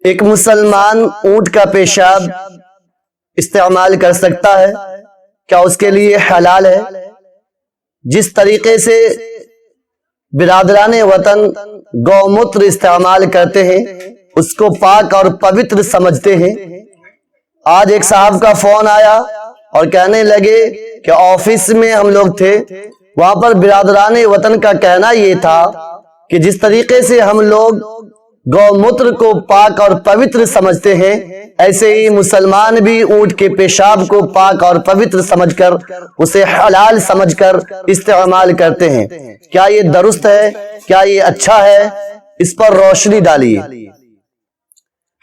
ایک مسلمان اونٹ کا پیشاب استعمال کر سکتا ہے؟ کیا اس کے لیے حلال ہے؟ جس طریقے سے برادران وطن گوموتر استعمال کرتے ہیں اس کو پاک اور پوتر سمجھتے ہیں۔ آج ایک صاحب کا فون آیا اور کہنے لگے کہ آفس میں ہم لوگ تھے، وہاں پر برادران وطن کا کہنا یہ تھا کہ جس طریقے سے ہم لوگ گوموتر کو پاک اور پوتر سمجھتے ہیں، ایسے ہی مسلمان بھی اونٹ کے پیشاب کو پاک اور پوتر سمجھ کر اسے حلال سمجھ کر استعمال کرتے ہیں۔ کیا یہ درست ہے؟ کیا یہ اچھا ہے؟ اس پر روشنی ڈالیے۔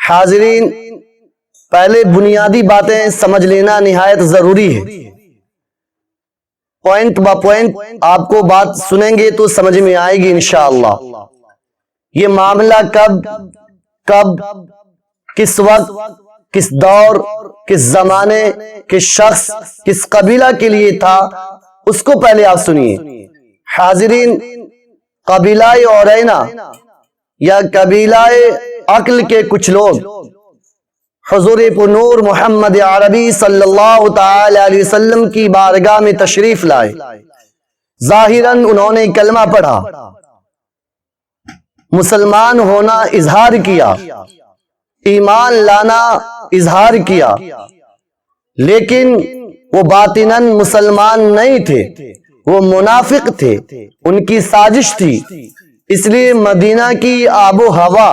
حاضرین، پہلے بنیادی باتیں سمجھ لینا نہایت ضروری ہے۔ پوائنٹ با پوائنٹ آپ کو بات سنیں گے تو سمجھ میں آئے گی انشاءاللہ۔ یہ معاملہ کب کس وقت، کس دور، کس زمانے، کس شخص، کس قبیلہ کے لیے تھا، اس کو پہلے آپ سنیے۔ حاضرین، قبیلہ اورینا یا قبیلہ عقل کے کچھ لوگ حضور پرنور محمد عربی صلی اللہ تعالی علیہ وسلم کی بارگاہ میں تشریف لائے۔ ظاہراً انہوں نے کلمہ پڑھا، مسلمان ہونا اظہار کیا، ایمان لانا اظہار کیا، لیکن وہ باطناً مسلمان نہیں تھے، وہ منافق تھے، ان کی سازش تھی۔ اس لیے مدینہ کی آب و ہوا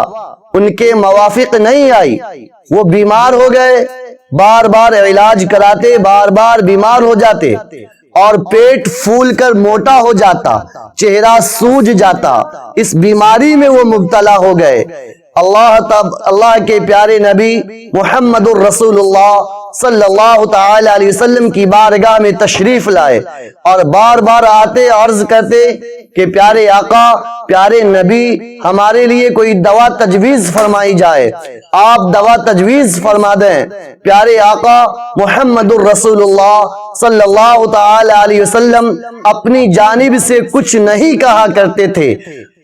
ان کے موافق نہیں آئی، وہ بیمار ہو گئے، بار بار علاج کراتے، بار بار بیمار ہو جاتے اور پیٹ پھول کر موٹا ہو جاتا، چہرہ سوج جاتا، اس بیماری میں وہ مبتلا ہو گئے۔ اللہ کے پیارے نبی محمد الرسول اللہ صلی اللہ تعالی علیہ وسلم کی بارگاہ میں تشریف لائے اور بار بار آتے عرض کرتے کہ پیارے آقا، پیارے نبی، ہمارے لیے کوئی دوا تجویز فرمائی جائے، آپ دوا تجویز فرما دیں۔ پیارے آقا محمد الرسول اللہ صلی اللہ تعالی علیہ وسلم اپنی جانب سے کچھ نہیں کہا کرتے تھے۔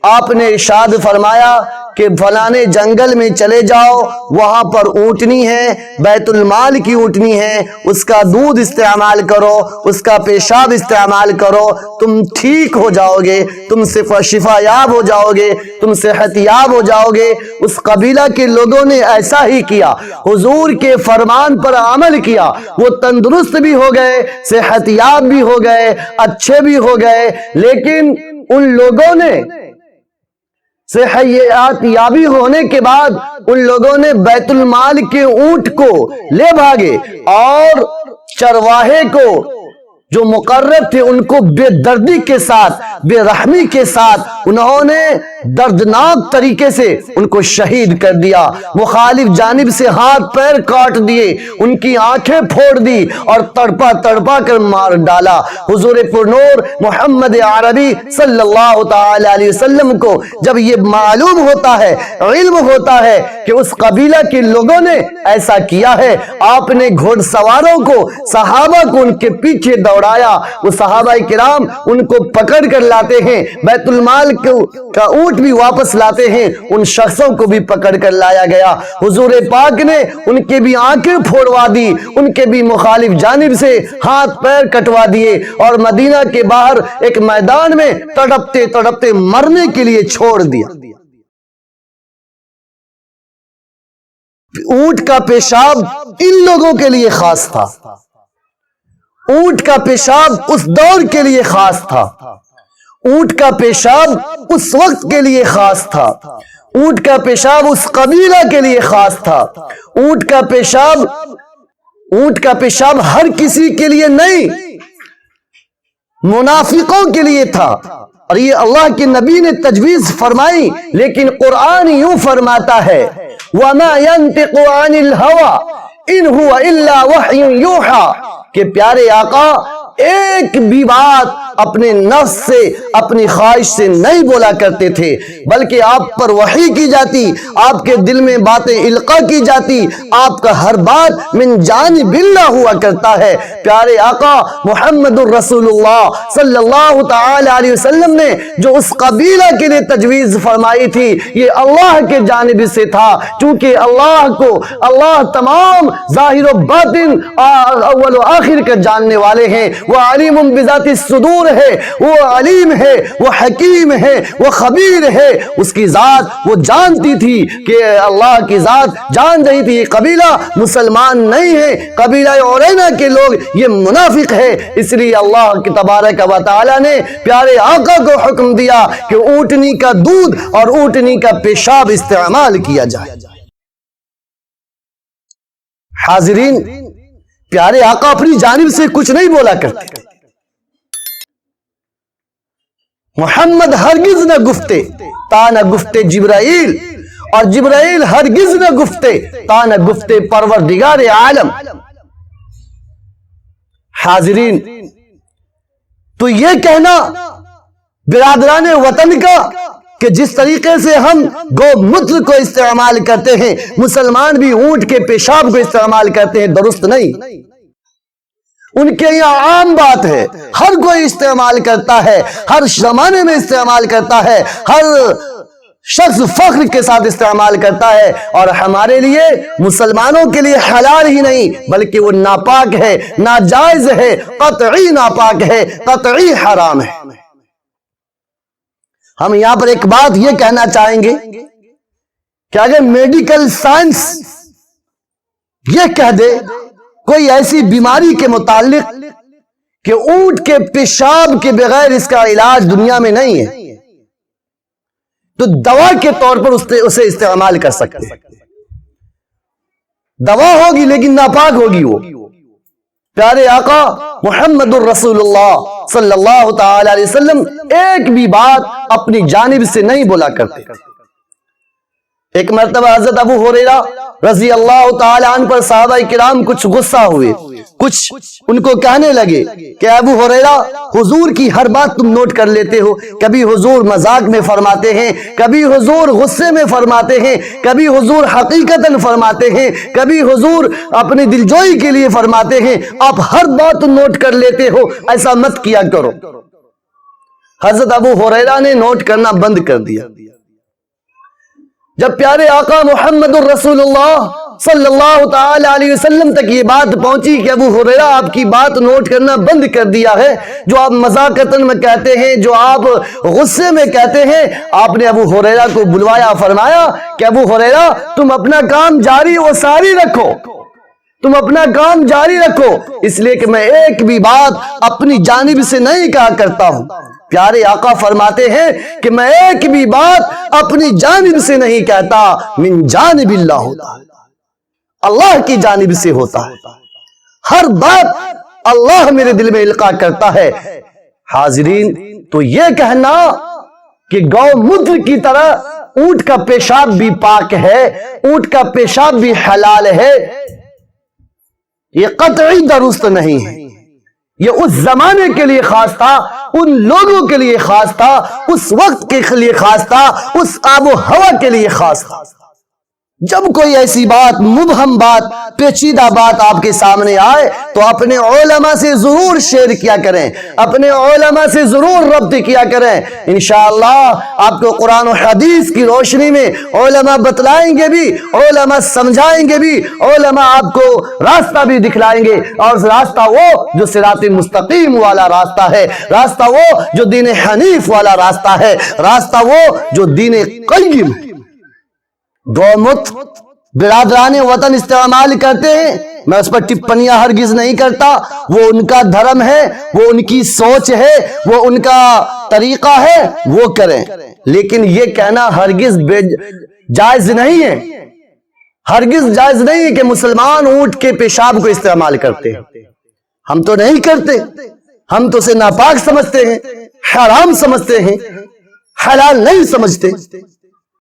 آپ نے ارشاد فرمایا کہ فلانے جنگل میں چلے جاؤ، وہاں پر اونٹنی ہے، بیت المال کی اونٹنی ہے، اس کا دودھ استعمال کرو، اس کا پیشاب استعمال کرو، تم ٹھیک ہو جاؤ گے، تم شفا یاب ہو جاؤ گے، تم صحت یاب ہو جاؤ گے۔ اس قبیلہ کے لوگوں نے ایسا ہی کیا، حضور کے فرمان پر عمل کیا، وہ تندرست بھی ہو گئے، صحت یاب بھی ہو گئے، اچھے بھی ہو گئے۔ لیکن ان لوگوں نے صحت یابی ہونے کے بعد ان لوگوں نے بیت المال کے اونٹ کو لے بھاگے اور چرواہے کو جو مقرر تھے ان کو بے دردی کے ساتھ، بے رحمی کے ساتھ انہوں نے دردناک طریقے سے ان کو شہید کر دیا، مخالف جانب سے ہاتھ پیر کاٹ دیے، ان کی آنکھیں پھوڑ دی اور تڑپا تڑپا کر مار ڈالا۔ حضور پرنور محمد عربی صلی اللہ تعالی علیہ وسلم کو جب یہ معلوم ہوتا ہے، علم ہوتا ہے کہ اس قبیلہ کے لوگوں نے ایسا کیا ہے، آپ نے گھوڑ سواروں کو، صحابہ کو ان کے پیچھے دوڑایا، وہ صحابہ کرام ان کو پکڑ کر لاتے ہیں، بیت المال کا اونٹ بھی واپس لاتے ہیں، ان شخصوں کو بھی پکڑ کر لایا گیا۔ حضور پاک نے ان کے بھی آنکھیں پھوڑوا دی، ان کے بھی مخالف جانب سے ہاتھ پیر کٹوا دیے اور مدینہ کے باہر ایک میدان میں تڑپتے تڑپتے مرنے کے لیے چھوڑ دیا۔ اونٹ کا پیشاب ان لوگوں کے لیے خاص تھا، اونٹ کا پیشاب اس دور کے لیے خاص تھا، اونٹ کا پیشاب اس وقت کے لیے خاص تھا، اونٹ کا پیشاب اس قبیلہ کے لیے خاص تھا، اونٹ کا پیشاب ہر کسی کے لیے نہیں، منافقوں کے لیے تھا۔ اور یہ اللہ کے نبی نے تجویز فرمائی، لیکن قرآن یوں فرماتا ہے وَمَا يَنْتِقُ عَنِ الْهَوَىٰ إِنْ هُوَ إِلَّا وَحْيٌ يُوحَىٰ کہ پیارے آقا ایک بھی بات اپنے نفس سے اپنی خواہش سے نہیں بولا کرتے تھے، بلکہ آپ پر وحی کی جاتی، آپ کے دل میں باتیں القا کی جاتی، آپ کا ہر بات من جانب اللہ ہوا کرتا ہے۔ پیارے آقا محمد الرسول اللہ صلی اللہ تعالی علیہ وسلم نے جو اس قبیلہ کے لیے تجویز فرمائی تھی یہ اللہ کے جانب سے تھا، چونکہ اللہ تمام ظاہر و باطن اول و آخر کا جاننے والے ہیں، وہ علیم بذات الصدور ہے، وہ علیم ہے، وہ حکیم ہے، وہ خبیر ہے۔ اس کی ذات وہ جانتی تھی کہ اللہ کی ذات جان رہی تھی یہ قبیلہ مسلمان نہیں ہے، قبیلہ عرینہ کے لوگ یہ منافق ہے، اس لیے اللہ کی تبارک و تعالی نے پیارے آقا کو حکم دیا کہ اونٹنی کا دودھ اور اونٹنی کا پیشاب استعمال کیا جائے۔ حاضرین، پیارے آقا اپنی جانب سے کچھ نہیں بولا کرتے، محمد ہرگز نہ گفتے تا نہ گفتے جبرائیل، اور جبرائیل ہرگز نہ گفتے تا نہ گفتے پروردگار عالم۔ حاضرین، تو یہ کہنا برادران وطن کا کہ جس طریقے سے ہم گو موتر کو استعمال کرتے ہیں مسلمان بھی اونٹ کے پیشاب کو استعمال کرتے ہیں، درست نہیں۔ ان کے یہاں عام بات ہے، ہر کوئی استعمال کرتا ہے، ہر زمانے میں استعمال کرتا ہے، ہر شخص فخر کے ساتھ استعمال کرتا ہے، اور ہمارے لیے مسلمانوں کے لیے حلال ہی نہیں بلکہ وہ ناپاک ہے، ناجائز ہے، قطعی ناپاک ہے، قطعی حرام ہے۔ ہم یہاں پر ایک بات یہ کہنا چاہیں گے کہ اگر میڈیکل سائنس یہ کہہ دے کوئی ایسی بیماری کے متعلق کہ اونٹ کے پیشاب کے بغیر اس کا علاج دنیا میں نہیں ہے، تو دوا کے طور پر اسے استعمال کر سکتے ہیں۔ دوا ہوگی لیکن ناپاک ہوگی وہ۔ پیارے آقا محمد الرسول اللہ صلی اللہ تعالی علیہ وسلم ایک بھی بات اپنی جانب سے نہیں بولا کرتے۔ ایک مرتبہ حضرت ابو ہریرہ رضی اللہ تعالی عنہ پر صحابہ کرام کچھ غصہ ہوئے، کچھ ان کو کہنے لگے کہ ابو ہریرہ حضور کی ہر بات تم نوٹ کر لیتے ہو، کبھی حضور مذاق میں فرماتے ہیں، کبھی حضور غصے میں فرماتے ہیں، کبھی حضور حقیقتاً فرماتے ہیں، کبھی حضور اپنی دلجوئی کے لیے فرماتے ہیں، آپ ہر بات نوٹ کر لیتے ہو، ایسا مت کیا کرو۔ حضرت ابو ہریرہ نے نوٹ کرنا بند کر دیا۔ جب پیارے آقا محمد الرسول اللہ صلی اللہ تعالی علیہ وسلم تک یہ بات پہنچی کہ ابو ہریرہ آپ کی بات نوٹ کرنا بند کر دیا ہے، جو آپ مذاقتاً میں کہتے ہیں، جو آپ غصے میں کہتے ہیں، آپ نے ابو ہریرہ کو بلوایا، فرمایا کہ ابو ہریرہ تم اپنا کام جاری و ساری رکھو، تم اپنا کام جاری رکھو، اس لیے کہ میں ایک بھی بات اپنی جانب سے نہیں کہا کرتا ہوں۔ پیارے آقا فرماتے ہیں کہ میں ایک بھی بات اپنی جانب سے نہیں کہتا، من جانب اللہ ہوتا ہے، اللہ کی جانب سے ہوتا ہے، ہر بات اللہ میرے دل میں القا کرتا ہے۔ حاضرین، تو یہ کہنا کہ گو موتر کی طرح اونٹ کا پیشاب بھی پاک ہے، اونٹ کا پیشاب بھی حلال ہے، یہ قطعی درست نہیں ہے۔ یہ اس زمانے کے لیے خاص تھا، ان لوگوں کے لیے خاص تھا، اس وقت کے لیے خاص تھا، اس آب و ہوا کے لیے خاص تھا۔ جب کوئی ایسی بات، مبہم بات، پیچیدہ بات آپ کے سامنے آئے تو اپنے علماء سے ضرور شیئر کیا کریں، اپنے علماء سے ضرور ربط کیا کریں۔ انشاءاللہ آپ کو قرآن و حدیث کی روشنی میں علماء بتلائیں گے بھی، علماء سمجھائیں گے بھی، علماء آپ کو راستہ بھی دکھلائیں گے، اور راستہ وہ جو صراط مستقیم والا راستہ ہے، راستہ وہ جو دین حنیف والا راستہ ہے، راستہ وہ جو دین قیم ہے۔ گومت برادران وطن استعمال کرتے ہیں، میں اس پر ٹپنیاں ہرگز نہیں کرتا، وہ ان کا دھرم ہے، وہ ان کی سوچ ہے، وہ ان کا طریقہ ہے، وہ کریں، لیکن یہ کہنا ہرگز جائز نہیں ہے، ہرگز جائز نہیں ہے کہ مسلمان اونٹ کے پیشاب کو استعمال کرتے ہیں۔ ہم تو نہیں کرتے، ہم تو اسے ناپاک سمجھتے ہیں، حرام سمجھتے ہیں، حلال نہیں سمجھتے۔